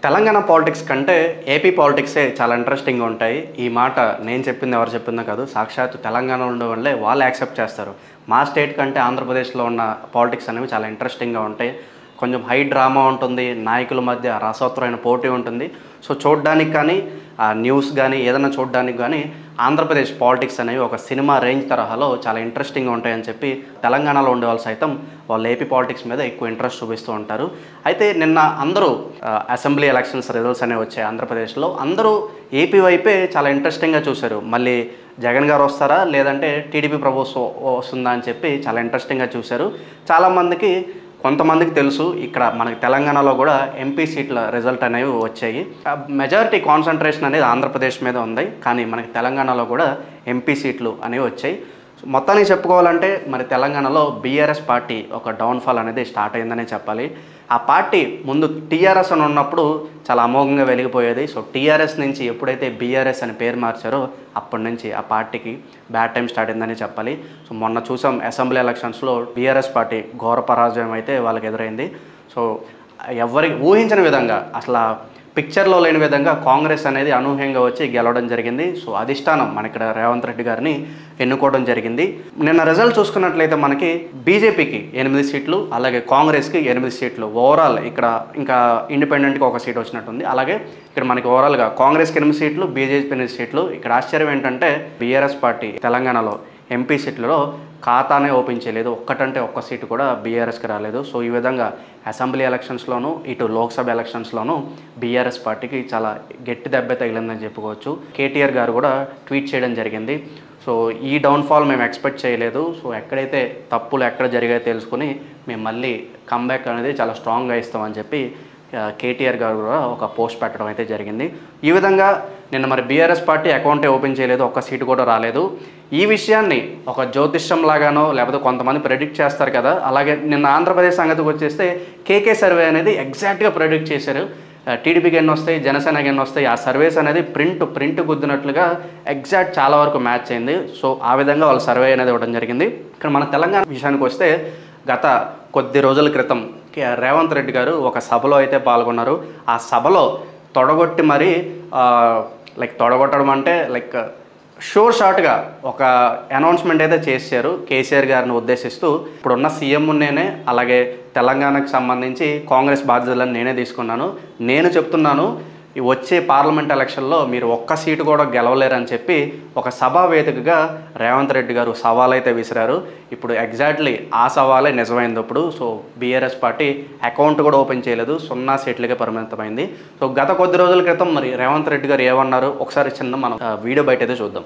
Telangana politics కంటే AP పాలిటిక్సే చాలా ఇంట్రెస్టింగ్గా ఉంటాయి. ఈ మాట నేను చెప్పింది ఎవరు చెప్పిందో కాదు, సాక్షాత్తు తెలంగాణలో ఉండే వాళ్ళే వాళ్ళు యాక్సెప్ట్ చేస్తారు. మా స్టేట్ కంటే ఆంధ్రప్రదేశ్లో ఉన్న పాలిటిక్స్ అనేవి చాలా ఇంట్రెస్టింగ్గా ఉంటాయి. కొంచెం హై డ్రామా ఉంటుంది, నాయకుల మధ్య రసవత్తరమైన పోటీ ఉంటుంది. సో చూడడానికి కానీ న్యూస్ కానీ ఏదైనా చూడడానికి కానీ ఆంధ్రప్రదేశ్ పాలిటిక్స్ అనేవి ఒక సినిమా రేంజ్ తరహాలో చాలా ఇంట్రెస్టింగ్గా ఉంటాయని చెప్పి తెలంగాణలో ఉండేవాళ్ళు సైతం వాళ్ళు ఏపీ పాలిటిక్స్ మీద ఎక్కువ ఇంట్రెస్ట్ చూపిస్తూ ఉంటారు. అయితే నిన్న అందరూ అసెంబ్లీ ఎలక్షన్స్ రిజల్ట్స్ అనేవి వచ్చాయి ఆంధ్రప్రదేశ్లో. అందరూ ఏపీ వైపే చాలా ఇంట్రెస్టింగ్గా చూశారు. మళ్ళీ జగన్ గారు వస్తారా లేదంటే టీడీపీ ప్రభుత్వం వస్తుందా అని చెప్పి చాలా ఇంట్రెస్టింగ్గా చూశారు. చాలామందికి కొంతమందికి తెలుసు ఇక్కడ మనకి తెలంగాణలో కూడా ఎంపీ సీట్ల రిజల్ట్ అనేవి వచ్చాయి. మెజారిటీ కాన్సన్ట్రేషన్ అనేది ఆంధ్రప్రదేశ్ మీద ఉంది, కానీ మనకి తెలంగాణలో కూడా ఎంపీ సీట్లు అనేవి వచ్చాయి. మొత్తానికి చెప్పుకోవాలంటే మరి తెలంగాణలో బీఆర్ఎస్ పార్టీ ఒక డౌన్ఫాల్ అనేది స్టార్ట్ అయిందనే చెప్పాలి. ఆ పార్టీ ముందు టీఆర్ఎస్ అని ఉన్నప్పుడు చాలా అమోఘంగా వెలిగిపోయేది. సో టీఆర్ఎస్ నుంచి ఎప్పుడైతే బీఆర్ఎస్ అని పేరు మార్చారో అప్పటి నుంచి ఆ పార్టీకి బ్యాడ్ టైం స్టార్ట్ అయిందని చెప్పాలి. సో మొన్న చూసాం అసెంబ్లీ ఎలక్షన్స్లో బీఆర్ఎస్ పార్టీ ఘోర పరాజయం అయితే వాళ్ళకి ఎదురైంది. సో ఎవరికి ఊహించని విధంగా అసలు పిక్చర్లో లేని విధంగా కాంగ్రెస్ అనేది అనూహ్యంగా వచ్చి గెలవడం జరిగింది. సో అధిష్టానం మన ఇక్కడ రేవంత్ రెడ్డి గారిని ఎన్నుకోవడం జరిగింది. నిన్న రిజల్ట్ చూసుకున్నట్లయితే మనకి బీజేపీకి 8 సీట్లు, అలాగే కాంగ్రెస్కి 8 సీట్లు. ఓవరాల్ ఇక్కడ ఇంకా ఇండిపెండెంట్గా ఒక సీట్ వచ్చినట్టుంది. అలాగే ఇక్కడ మనకి ఓవరాల్గా కాంగ్రెస్కి 8 సీట్లు, బీజేపీ 8 సీట్లు. ఇక్కడ ఆశ్చర్యం ఏంటంటే బీఆర్ఎస్ పార్టీ తెలంగాణలో ఎంపీ సీట్లలో ఖాతానే ఓపెన్ చేయలేదు. ఒక్కటంటే ఒక్క సీటు కూడా బీఆర్ఎస్కి రాలేదు. సో ఈ విధంగా అసెంబ్లీ ఎలక్షన్స్లోనూ ఇటు లోక్సభ ఎలక్షన్స్లోనూ బీఆర్ఎస్ పార్టీకి చాలా గట్టి దెబ్బ తగిలిందని చెప్పుకోవచ్చు. కేటీఆర్ గారు కూడా ట్వీట్ చేయడం జరిగింది. సో ఈ డౌన్ఫాల్ మేము ఎక్స్పెక్ట్ చేయలేదు. సో ఎక్కడైతే తప్పులు ఎక్కడ జరిగాయో తెలుసుకుని మేము మళ్ళీ కమ్బ్యాక్ అనేది చాలా స్ట్రాంగ్గా ఇస్తామని చెప్పి కేటీఆర్ గారు కూడా ఒక పోస్ట్ పెట్టడం అయితే జరిగింది. ఈ విధంగా నిన్న మరి బీఆర్ఎస్ పార్టీ అకౌంటే ఓపెన్ చేయలేదు, ఒక్క సీటు కూడా రాలేదు. ఈ విషయాన్ని ఒక జ్యోతిష్యం లాగానో లేకపోతే కొంతమంది ప్రెడిక్ట్ చేస్తారు కదా, అలాగే నిన్న ఆంధ్రప్రదేశ్ సంగతికి వచ్చేస్తే కేకే సర్వే అనేది ఎగ్జాక్ట్గా ప్రెడిక్ట్ చేశారు. టీడీపీకి ఎన్ని వస్తాయి, జనసేనకి ఎన్ని వస్తాయి, ఆ సర్వేస్ అనేది ప్రింట్ గుద్దినట్లుగా ఎగ్జాక్ట్ చాలా వరకు మ్యాచ్ అయింది. సో ఆ విధంగా వాళ్ళు సర్వే అనేది ఇవ్వడం జరిగింది. ఇక్కడ మన తెలంగాణ విషయానికి వస్తే గత కొద్ది రోజుల క్రితం రేవంత్ రెడ్డి గారు ఒక సభలో అయితే పాల్గొన్నారు. ఆ సభలో తొడగొట్టి మరి తొడగొట్టడం అంటే షార్ట్గా ఒక అనౌన్స్మెంట్ అయితే చేశారు కేసీఆర్ గారిని ఉద్దేశిస్తూ. ఇప్పుడున్న సీఎం నేనే, అలాగే తెలంగాణకు సంబంధించి కాంగ్రెస్ బాధ్యతలను నేనే తీసుకున్నాను. నేను చెప్తున్నాను వచ్చే పార్లమెంట్ ఎలక్షన్లో మీరు ఒక్క సీటు కూడా గెలవలేరని చెప్పి ఒక సభా వేదికగా రేవంత్ రెడ్డి గారు సవాల్ అయితే విసిరారు. ఇప్పుడు ఎగ్జాక్ట్లీ ఆ సవాలే నిజమైంది ఇప్పుడు. సో బీఆర్ఎస్ పార్టీ అకౌంట్ కూడా ఓపెన్ చేయలేదు, 0 సీట్లకే పరిమితమైంది. సో గత కొద్ది రోజుల క్రితం మరి రేవంత్ రెడ్డి గారు ఏమన్నారు ఒకసారి చిన్న మనం వీడియో బయట అయితే చూద్దాం.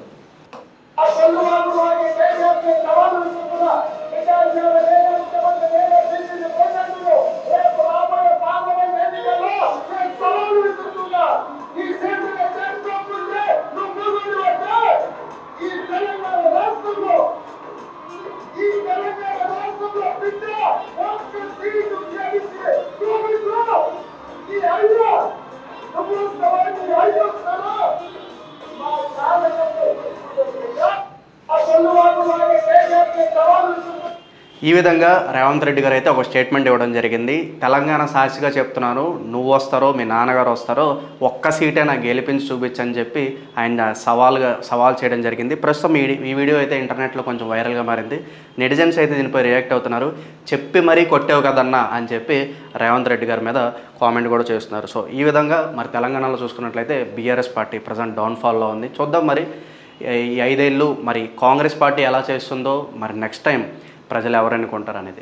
ఈ విధంగా రేవంత్ రెడ్డి గారు అయితే ఒక స్టేట్మెంట్ ఇవ్వడం జరిగింది. తెలంగాణ సాక్షిగా చెప్తున్నాను, నువ్వు వస్తారో మీ నాన్నగారు వస్తారో ఒక్క సీటే నాకు గెలిపించి చూపించని చెప్పి ఆయన సవాల్ చేయడం జరిగింది. ప్రస్తుతం ఈ వీడియో అయితే ఇంటర్నెట్లో కొంచెం వైరల్గా మారింది. నెటిజన్స్ అయితే దీనిపై రియాక్ట్ అవుతున్నారు. చెప్పి మరీ కొట్టావు కదన్నా అని చెప్పి రేవంత్ రెడ్డి గారి మీద కామెంట్ కూడా చేస్తున్నారు. సో ఈ విధంగా మరి తెలంగాణలో చూసుకున్నట్లయితే బీఆర్ఎస్ పార్టీ ప్రజెంట్ డౌన్ఫాల్లో ఉంది. చూద్దాం మరి ఈ 5 ఏళ్ళు మరి కాంగ్రెస్ పార్టీ ఎలా చేస్తుందో, మరి నెక్స్ట్ టైం ప్రజలు ఎవరు అనుకుంటారు అనేది.